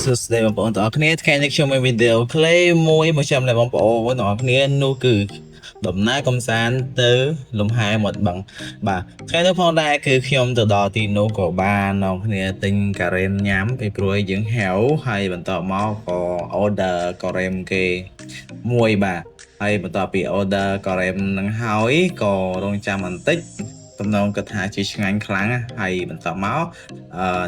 សួស្តីបងប្អូនទាំងអស់គ្នាថ្ងៃនេះខ្ញុំមានវីដេអូខ្លីមួយមកចាំដល់បងប្អូនទាំងអស់គ្នានោះគឺដំណើរកំសាន្តទៅលំហែមាត់បឹងបាទថ្ងៃនេះផងដែរគឺខ្ញុំទៅដល់ទីនោះក៏បានអ្នកគ្នាទិញការ៉េមញ៉ាំពីព្រោះយើងហៅហើយបន្ទាប់មកក៏ order ការ៉េមគេមួយបាទហើយបន្ទាប់ពី order ការ៉េមនឹងហើយក៏រងចាំបន្តិចទំនងគិតថាជាឆ្ងាញ់ខ្លាំងហើយបន្ទាប់មក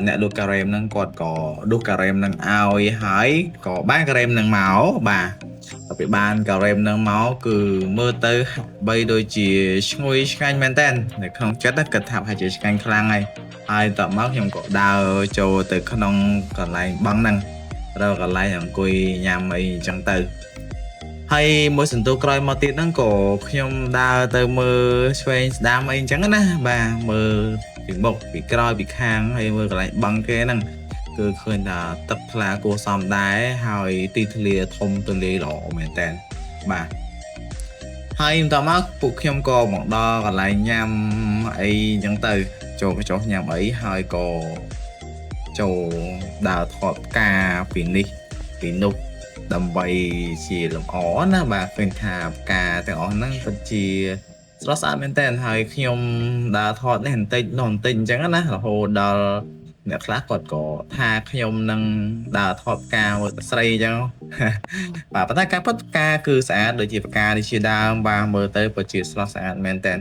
អ្នកលក់ការ៉េមហ្នឹងគាត់ក៏ដួសការ៉េមហ្នឹងឲ្យហើយក៏បានការ៉េមហ្នឹងមកបាទដល់ពេលបានការ៉េមហ្នឹងមកគឺមើលទៅបីដូចជាឈ្ងុយឆ្ងាញ់មែនតើនៅក្នុងចិត្តគិតថាប្រហែលជាឆ្ងាញ់ខ្លាំងហើយបន្ទាប់មកខ្ញុំក៏ដើរចូលទៅក្នុងកន្លែងបឹងហ្នឹងរកកន្លែងអង្គុយញ៉ាំអីអញ្ចឹងទៅហើយមួយសន្ទុះក្រោយមកទៀតហ្នឹងក៏ខ្ញុំដើរទៅមើលឆ្វេងស្ដាំអីអញ្ចឹងណាបាទមើលពីមុខពីក្រោយពីខាងហើយមើលកន្លែងបឹងគេហ្នឹងគឺឃើញថាទឹកថ្លាគួរសមដែរហើយទីធ្លាធំទូលាយល្អមែនតើបាទហើយបន្តមកពួកខ្ញុំក៏មកដល់កន្លែងញ៉ាំអីអញ្ចឹងទៅចូលកញ្ចុះញ៉ាំអីហើយក៏ចូលដើរថតផ្កាពីនេះពីនោះដើម្បីជាលម្អណាបាទឃើញថាផ្កាទាំងអស់ហ្នឹងពិតជាស្រស់ស្អាតមែនតើហើយខ្ញុំដើរថតនេះបន្តិចនោះបន្តិចអញ្ចឹងណារហូតដល់អ្នកខ្លះគាត់ក៏ថាខ្ញុំនឹងដើរថតផ្កាមួយស្រីអញ្ចឹងបាទប៉ុន្តែការពិតផ្កាគឺស្អាតដូចជាផ្កានេះជាដើមបាទមើលទៅពិតជាស្រស់ស្អាតមែនតើ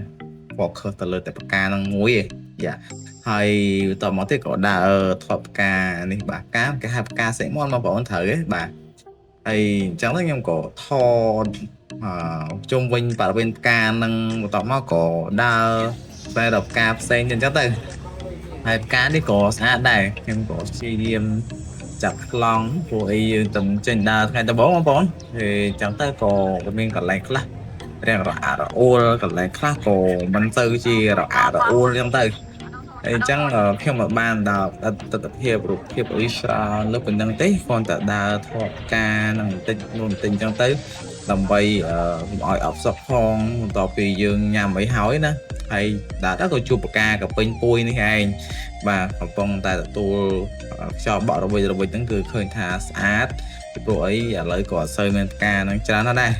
focus ទៅលើតែផ្កាហ្នឹងមួយឯងយ៉ាហើយតមកទៀតក៏ដើរថតផ្កានេះបាទផ្កាគេហៅផ្កាសិមនបងប្អូនត្រូវទេបាទហើយអញ្ចឹងខ្ញុំក៏ថតជុំវិញបរិវេណផ្កានឹងបន្ទាប់មកក៏ដើរតែដល់ផ្កាផ្សេងអញ្ចឹងទៅហើយផ្កានេះក៏ស្អាតដែរខ្ញុំក៏ព្យាយាមចាប់ប្លង់ព្រោះអីយើងទៅចេញដើរថ្ងៃដំបូងបងប្អូនហើយអញ្ចឹងទៅក៏មានកន្លែងខ្លះរៀងរអាក់រអួលកន្លែងខ្លះក៏មិនទៅជារអាក់រអួលអញ្ចឹងទៅហើយអញ្ចឹងខ្ញុំមិនបានដល់ទស្សនភាពរូបភាពអីច្រើនលើប៉ុណ្ណឹងទេគ្រាន់តែដើរថតផ្កានឹងបន្តិចនោះបន្តិចអញ្ចឹងទៅដើម្បីកុំឲ្យអបសក់ផងបន្ទាប់ពីយើងញ៉ាំអីហើយណាហើយដល់ទៅក៏ជួបផ្កាកពេញពួយនេះឯងបាទកំពុងតែទទួលខ្យល់បក់រវិចហ្នឹងគឺឃើញថាស្អាតពីព្រោះអីឥឡូវក៏អត់សូវមានផ្កាហ្នឹងច្រើនណាស់ដែរ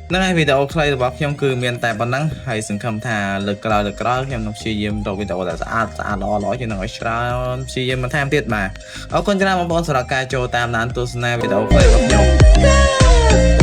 ហ្នឹងហើយវីដេអូខ្លីរបស់ខ្ញុំគឺមានតែប៉ុណ្ណឹងហើយសង្ឃឹមថាលើកក្រោយខ្ញុំនឹងព្យាយាមរកវីដេអូដែលស្អាតល្អជាងនឹងឲ្យច្រើនព្យាយាមបន្ថែមទៀតបាទអរគុណច្រើនបងប្អូនសម្រាប់ការចូលតាមដានទស្សនាវីដេអូខ្លីរបស់ខ្ញុំ